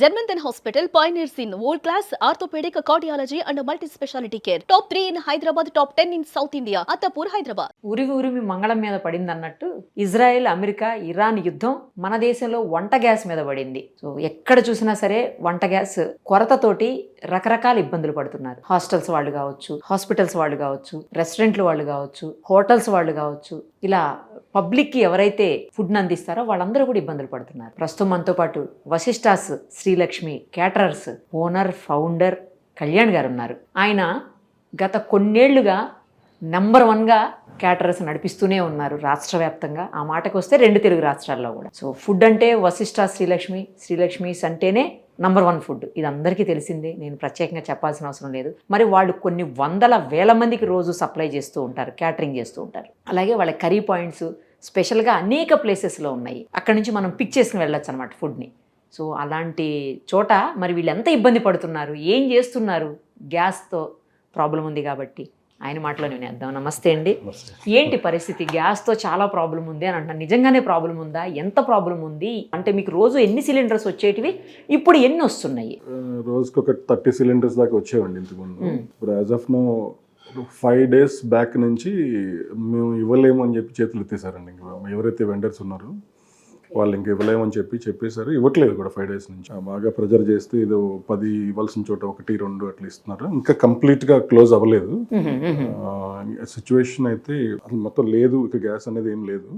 Germanton Hospital pioneers in world-class orthopedic, cardiology and multi-specialty care. Top 3 in Hyderabad, top 10 in South India. Attapur, Hyderabad. ఉరిమి ఉరిమి మంగళం మీద పడింది అన్నట్టు Israel, America, Iran యుద్ధం మన దేశంలో వంట గ్యాస్ మీద పడింది. సో ఎక్కడ చూసినా సరే వంట గ్యాస్ కొరతతోటి రకరకాల ఇబ్బందులు పడుతున్నారు. హాస్టల్స్ వాళ్ళు కావచ్చు, హాస్పిటల్స్ వాళ్ళు కావచ్చు, రెస్టారెంట్లు వాళ్ళు కావచ్చు, హోటల్స్ వాళ్ళు కావచ్చు, ఇలా పబ్లిక్కి ఎవరైతే ఫుడ్ని అందిస్తారో వాళ్ళందరూ కూడా ఇబ్బందులు పడుతున్నారు. ప్రస్తుతం మనతో పాటు Vashishtas Srilakshmi caterers owner, founder Kalyan గారు ఉన్నారు. ఆయన గత కొన్నేళ్లుగా నంబర్ 1గా క్యాటరర్స్ నడిపిస్తూనే ఉన్నారు రాష్ట్ర వ్యాప్తంగా. ఆ మాటకు వస్తే 2 తెలుగు రాష్ట్రాల్లో కూడా. సో ఫుడ్ అంటే వశిష్ట శ్రీలక్ష్మీస్ అంటేనే నంబర్ 1 ఫుడ్. ఇది అందరికీ తెలిసిందే, నేను ప్రత్యేకంగా చెప్పాల్సిన అవసరం లేదు. మరి వాళ్ళు కొన్ని వందల వేల మందికి రోజు సప్లై చేస్తూ ఉంటారు, క్యాటరింగ్ చేస్తూ ఉంటారు. అలాగే వాళ్ళ కర్రీ పాయింట్స్ స్పెషల్గా అనేక ప్లేసెస్లో ఉన్నాయి. అక్కడి నుంచి మనం పిక్ చేసుకుని వెళ్ళొచ్చు అనమాట ఫుడ్ని. సో అలాంటి చోట మరి వీళ్ళు ఎంత ఇబ్బంది పడుతున్నారు, ఏం చేస్తున్నారు, గ్యాస్తో ప్రాబ్లం ఉంది కాబట్టి ఆయన మాటలో నేను వేద్దాం. నమస్తే అండి. ఏంటి పరిస్థితి? గ్యాస్తో చాలా ప్రాబ్లం ఉంది అని అంటున్నాను. నిజంగానే ప్రాబ్లం ఉందా? ఎంత ప్రాబ్లం ఉంది? అంటే మీకు రోజు ఎన్ని సిలిండర్స్ వచ్చేటివి, ఇప్పుడు ఎన్ని వస్తున్నాయి? రోజుకి ఒక 30 సిలిండర్స్ దాకా వచ్చేవండి ఇంతకుముందు. ఇప్పుడు as of now 5 days back నుంచి మేము ఇవ్వలేము అని చెప్పి చేతులు ఎత్తేసారండి. ఇంకా ఎవరైతే వెండర్స్ ఉన్నారో వాళ్ళు ఇంక ఇవ్వలేమని చెప్పేశారు. ఇవ్వట్లేదు కూడా 5 days నుంచి. బాగా ప్రెజర్ చేస్తే ఏదో 10 ఇవ్వాల్సిన చోట 1, 2 అట్లా ఇస్తున్నారు. ఇంకా కంప్లీట్గా క్లోజ్ అవ్వలేదు సిచ్యువేషన్ అయితే. అసలు మొత్తం లేదు, ఇక గ్యాస్ అనేది ఏం లేదు.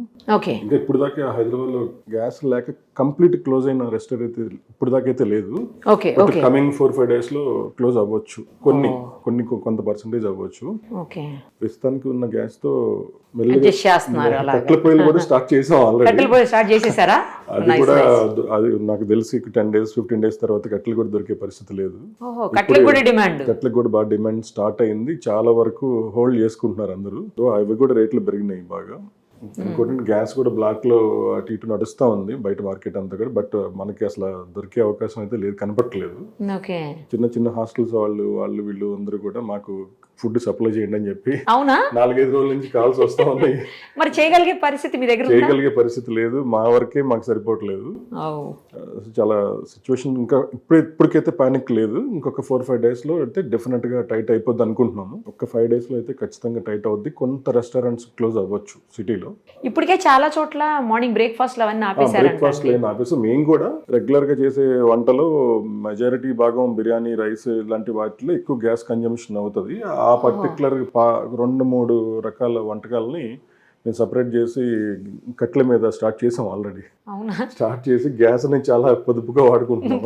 ఇంకా ఇప్పుడు దాకా హైదరాబాద్లో గ్యాస్ లేక కంప్లీట్ క్లోజ్ అయిన రెస్టారెంట్ అయితే ఇప్పుడు దాకా అయితే లేదు. కమింగ్ 4-5 days లో క్లోజ్ అవ్వచ్చు. కొంత పర్సెంటేజ్ అవ్వచ్చు. ప్రస్తుతానికి ఉన్న గ్యాస్ తో కట్టెల పొయ్యిలు కూడా స్టార్ట్ చేసాం ఆల్రెడీ. అది కూడా అది నాకు తెలిసి 10 days 15 days తర్వాత కట్టెలు కూడా దొరికే పరిస్థితి లేదు. కట్టెలకు కూడా బాగా డిమాండ్ స్టార్ట్ అయింది. చాలా వరకు హోల్డ్ చేసుకుంటున్నారు అందరూ. అవి కూడా రేట్లు పెరిగినాయి బాగా. ఇంకోటి గ్యాస్ కూడా బ్లాక్ లో అటు ఇటు నడుస్తూ ఉంది బయట మార్కెట్ అంతా కూడా. బట్ మనకి అసలు దొరికే అవకాశం అయితే లేదు, కనపట్టలేదు. చిన్న హాస్టల్స్ వాళ్ళు వీళ్ళు అందరూ కూడా మాకు ఫుడ్ సప్లై చేయండి అని చెప్పి 4-5 రోజుల నుంచి కాల్స్ వస్తా ఉన్నాయి. మరి చేయగలిగే పరిస్థితి మీ దగ్గర? చేయగలిగే పరిస్థితి లేదు, మా వరకే మాకు సరిపోవట్లేదు. చాలా సిచ్యువేషన్ ఇంకా ఇప్పటికైతే పానిక్ లేదు. ఇంకొక 4-5 days లో అయితే డెఫినెట్ గా టైట్ అయిపోద్ది అనుకుంటున్నాము. ఒక 5 days లో అయితే ఖచ్చితంగా టైట్ అవుద్ది. కొంత రెస్టారెంట్స్ క్లోజ్ అవ్వచ్చు సిటీలో. ఇప్పటికే చాలా చోట్ల మార్నింగ్ బ్రేక్ఫాస్ట్ అవన్నీ ఆపేసి మేము కూడా రెగ్యులర్ గా చేసే వంటలో మెజారిటీ భాగం బిర్యానీ, రైస్ ఇలాంటి వాటిలో ఎక్కువ గ్యాస్ కన్జంప్షన్ అవుతుంది. ఆ పర్టికులర్ 2-3 రకాల వంటకాలని మేము సపరేట్ చేసి కట్టెల మీద స్టార్ట్ చేసాం ఆల్రెడీ. స్టార్ట్ చేసి గ్యాస్ ని చాలా పొదుపుగా వాడుకుంటున్నాం.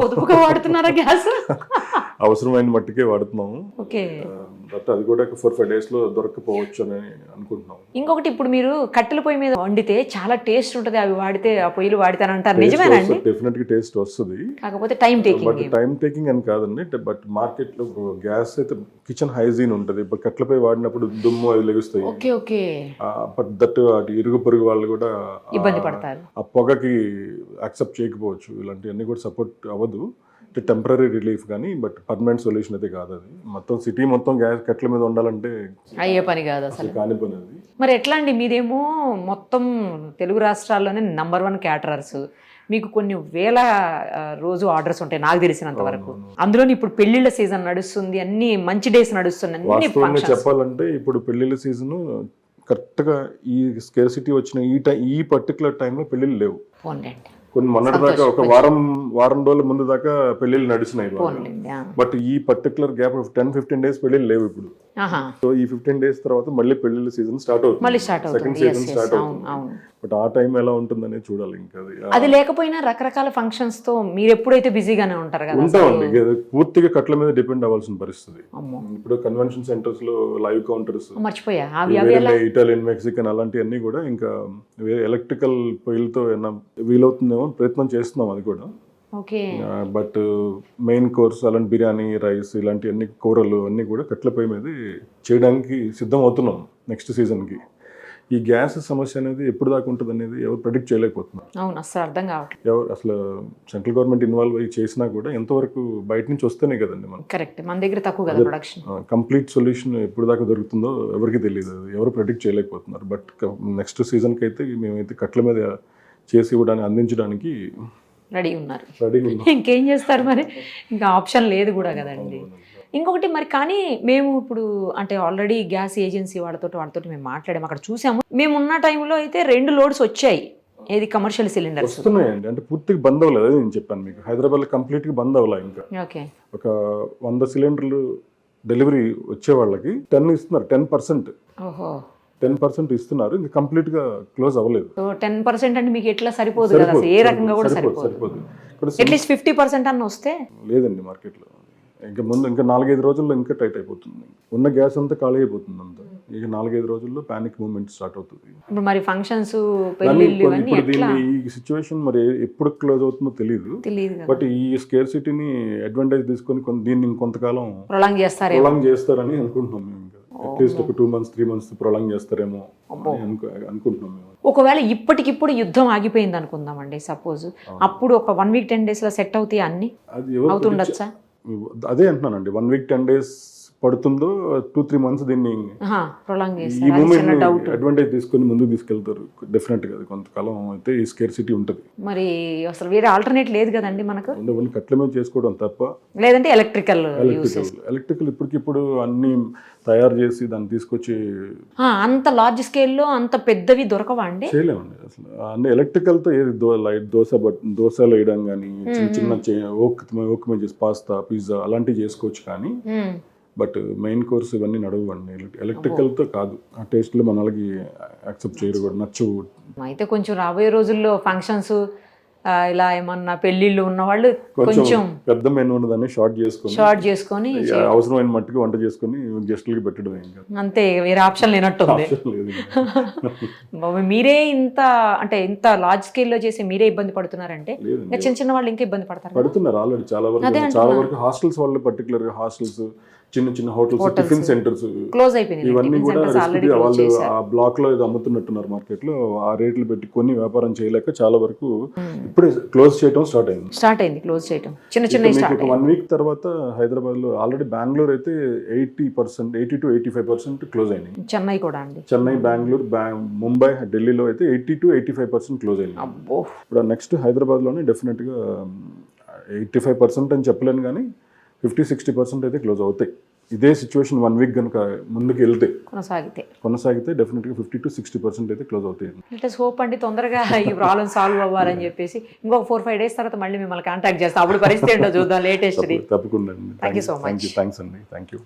అవసరమైన మట్టుకే వాడుతున్నాము. బట్ అది కూడా 4-5 days లో దొరకపోవచ్చు అని అనుకుంటున్నాం. ఇంకొకటి, ఇప్పుడు మీరు కట్టెల పొయ్యి మీద వండితే చాలా టేస్ట్ ఉంటుంది, అవి వాడితే ఆ పొయ్యిలు వాడితారంటారు, నిజమేనండి? డెఫినెట్ గా టేస్ట్ వస్తుంది, కాకపోతే టైం టేకింగ్ అని కాదండి. బట్ మార్కెట్ లో గ్యాస్ అయితే కిచెన్ హైజీన్ ఉంటుంది. ఇప్పుడు కట్టెల పొయ్యి వాడినప్పుడు దుమ్ము అవి లెగుస్తాయి. బట్ దట్ అటు ఇరుగు పొరుగు వాళ్ళు కూడా ఇబ్బంది పడతారు. ఆ పొగకి యాక్సెప్ట్ చేయకపోవచ్చు. ఇలాంటివన్నీ కూడా సపోర్ట్ అవ్వదు. టెంపరీ రిలీఫ్ కానీ, బట్ పర్మనెంట్ సొల్యూషన్ అయితే కాదు అది. మొత్తం సిటీ మొత్తం గ్యాస్ కట్టెల మీద ఉండాలంటే అయ్యే పని కాదు, అసలు కాని పని అది. మరి ఎట్లా అండి? మీదేమో మొత్తం తెలుగు రాష్ట్రాల్లోనే నంబర్ 1 క్యాటరర్స్. మీకు కొన్ని వేల రోజు ఆర్డర్స్ ఉంటాయి నాకు తెలిసినంత వరకు. అందులో ఇప్పుడు పెళ్లిళ్ళ సీజన్ నడుస్తుంది, అన్ని మంచి డేస్ నడుస్తున్నాయి. చెప్పాలంటే ఇప్పుడు పెళ్లిళ్ళ సీజన్ కరెక్ట్ గా ఈ స్కేర్సిటీ వచ్చిన ఈ పర్టికులర్ టైంలో పెళ్లిళ్ళు లేవు. కొన్ని మొన్నటి దాకా ఒక వారం రోజుల ముందు దాకా పెళ్లిళ్ళు నడిచినాయి. బట్ ఈ పర్టికులర్ గ్యాప్ 10-15 days పెళ్లిళ్ళు లేవు ఇప్పుడు. సో ఈ 15 days తర్వాత మళ్ళీ పెళ్లిళ్ళ సీజన్ స్టార్ట్ అవుతుంది, సెకండ్ సీజన్ స్టార్ట్ అవుతుంది. బట్ ఆ టైం ఎలా ఉంటుందనే చూడాలి. ఇంకా అది లేకపోయినా రకరకాల ఫంక్షన్స్ తో మీరు ఎప్పుడైతే బిజీగానే ఉంటారు కదా? ఉంటామండి. పూర్తిగా కట్ల మీద డిపెండ్ అవ్వాల్సిన పరిస్థితి. ఇప్పుడు కన్వెన్షన్ సెంటర్స్ లో లైవ్ కౌంటర్స్, ఇటాలియన్, మెక్సికన్ అలాంటివన్నీ కూడా ఇంకా ఎలక్ట్రికల్ పొయ్యిలతో వీలవుతుందేమో ప్రయత్నం చేస్తున్నాం అది కూడా. బట్ మెయిన్ కోర్స్ అలాంటి బిర్యానీ, రైస్ ఇలాంటివన్నీ కూరలు అన్నీ కూడా కట్ల పొయ్యి మీద చేయడానికి సిద్ధం అవుతున్నాం నెక్స్ట్ సీజన్కి. ఈ గ్యాస్ సమస్య అనేది ఎప్పుడు దాకా ఉంటుంది అనేది ఎవరు ప్రెడిక్ట్ చేయలేకపోతున్నారు. అసలు సెంట్రల్ గవర్నమెంట్ ఇన్వాల్వ్ అయ్యి చేసినా కూడా ఎంతవరకు బయట నుంచి వస్తేనే కదండి మన దగ్గర తక్కువ కదా ప్రొడక్షన్. కంప్లీట్ సొల్యూషన్ ఎప్పుడు దాకా దొరుకుతుందో ఎవరికి తెలియదు, ఎవరు ప్రెడిక్ట్ చేయలేకపోతున్నారు. బట్ నెక్స్ట్ సీజన్కి అయితే మేమైతే కట్ల మీద చేసి ఇవ్వడానికి, అందించడానికి రెడీ ఉన్నారు. రెడీగా ఉన్నాం. ఇంకేం చేస్తారు మరి, ఇంకా ఆప్షన్ లేదు కూడా కదండి. ఇంకొకటి మరి, కానీ మేము ఇప్పుడు అంటే ఆల్రెడీ గ్యాస్ ఏజెన్సీ వాళ్ళతో మేము మాట్లాడాము, అక్కడ చూసాము. మేము ఉన్న టైంలో అయితే 2 లోడ్స్ వచ్చాయి, ఏది కమర్షియల్ సిలిండర్స్ వస్తున్నాయండి. అంటే పూర్తిగా బంద్ అవ్వలేదు, అది నేను చెప్పాను మీకు. హైదరాబాద్లో కంప్లీట్గా బంద్ అవ్వలే. ఇంకా ఓకే, ఒక 100 సిలిండర్లు డెలివరీ వచ్చే వాళ్ళకి 10 ఇస్తున్నారు, 10%. ఓహో, 10% ఇస్తున్నారు, ఇంకా కంప్లీట్గా క్లోజ్ అవ్వలేదు. సో 10% అంటే మీకు ఎట్లా సరిపోదు కదా, అసలు ఏ రకంగా కూడా సరిపోదు. అట్లీస్ట్ 50% అన్న వస్తే. లేదండి మార్కెట్లో. ఇంకా ముందు ఇంకా 4-5 రోజుల్లో ఇంకా టైట్ అయిపోతుంది. ఉన్న గ్యాస్ అంతా ఖాళీ అయిపోతుంది అంతా. ఇక 4-5 రోజుల్లో పానిక్ మూవ్మెంట్ స్టార్ట్ అవుతుంది. ఇప్పుడు మరి ఫంక్షన్స్, పెళ్ళిళ్ళు ఇవన్నీ ఇప్పుడు దీన్ని ఈ సిచ్యువేషన్ మరి ఎప్పుడు క్లోజ్ అవుతుందో తెలియదు. బట్ ఈ స్కేర్ సిటీని అడ్వాంటేజ్ తీసుకొని దీన్ని ఇంకొంతకాలం ప్రొలాంగ్ చేస్తారని అనుకుంటున్నాం మేము. అట్లీస్ట్ ఒక 2 months 3 months ప్రొలాంగ్ చేస్తారేమో అనుకుంటున్నాం మేము. ఒకవేళ ఇప్పటికిప్పుడు యుద్ధం ఆగిపోయింది అనుకుందామండి, సపోజ్ అప్పుడు ఒక 1 week 10 days లో సెట్ అవుతాయి అన్ని, అవుతుండొచ్చా? అదే అంటున్నానండి, 1 week 10 days పడుతుందో 2-3 months దీన్ని ప్రొలాంగ్ ఈ మూమెంట్ అడ్వాంటేజ్ తీసుకొని ముందుకు తీసుకెళ్తారు డెఫినెట్ గా. కొంతకాలం అయితే ఈ స్కేర్ సిటీ ఉంటుంది. మరి అసలు వేరే ఆల్టర్నేట్ లేదు కదండి మనకు, కట్ల మీద చేసుకోవడం తప్ప. లేదంటే ఎలక్ట్రికల్ ఇప్పటికిప్పుడు అన్ని తయారు చేసి దాన్ని తీసుకొచ్చి అంత లార్జ్ స్కేల్లో అంత పెద్దవి దొరకవా అండి? చేయలేమండి అసలు. అన్ని ఎలక్ట్రికల్ తో ఏది దోశలు వేయడం కానీ, చిన్న ఓక్ మీద చేసి పాస్తా పిజ్జా అలాంటివి చేసుకోవచ్చు కానీ, బట్ మెయిన్ కోర్స్ ఇవన్నీ నడవండి. ఎలక్ట్రికల్ తో కాదు, ఆ టేస్ట్ లో మనకి యాక్సెప్ట్ చేయరు కూడా, నచ్చవు. అయితే కొంచెం రాబోయే రోజుల్లో ఫంక్షన్స్ ఇలా ఏమన్నా పెళ్లిళ్ళు ఉన్న వాళ్ళు కొంచెం పెద్ద మెనూ ఉన్నదాన్ని షార్ట్ చేసుకొని అవసరమైన మట్టుకు వంట చేసుకొని గెస్టులకి పెట్టడం, అంతే, వేరే ఆప్షన్ లేనట్టుంది. మీరే ఇంత అంటే ఇంత లార్జ్ స్కేల్ లో చేసి మీరే ఇబ్బంది పడుతున్నారంటే చిన్న చిన్న వాళ్ళు ఇంకా ఇబ్బంది పడుతున్నారు ఆల్రెడీ. చాలా వరకు హాస్టల్స్ వాళ్ళు, పర్టికులర్ గా హాస్టల్స్, చిన్న హోటల్స్, టిఫిన్ సెంటర్స్ క్లోజ్ అయిపోయినాయి. ఇవన్నీ కూడా వాళ్ళు ఆ బ్లాక్ లో ఏదో అమ్ముతున్నట్టున్నారు మార్కెట్ లో. ఆ రేట్లు పెట్టి కొన్ని వ్యాపారం చేయలేక చాలా వరకు ఇప్పుడే క్లోజ్ చేయడం స్టార్ట్ అయింది. క్లోజ్ చేయడం చిన్న 1 week తర్వాత హైదరాబాద్ లో ఆల్రెడీ బెంగళూరు అయితే 80% to 85% క్లోజ్ అయినాయి. చెన్నై కూడా అండి, చెన్నై, బెంగళూరు, ముంబై, ఢిల్లీలో అయితే 80 to 85% క్లోజ్ అయినాయి. ఇప్పుడు నెక్స్ట్ హైదరాబాద్ లోనే డెఫినెట్ గా 85% అని చెప్పలేను కానీ 50-60% అయితే క్లోజ్ అవుతాయి. ఇదే సిచ్యువేషన్ 1 week కనుక ముందుకు వెళ్తే కొనసాగితే డెఫినెట్గా 50 to 60% అయితే క్లోజ్ అవుతాయి. లెట్స్ హోప్ అండి, తొందరగా ఈ ప్రాబ్లం సాల్వ్ అవ్వాలని చెప్పేసి. ఇంకొక 4-5 days తర్వాత మళ్ళీ మిమ్మల్ని కాంటాక్ట్ చేస్తాం, అప్పుడు పరిస్థితి ఏంటో చూద్దాం. లేటెస్ట్ తప్పకుండా. Thank you so much. Thanks అండి. Thank you.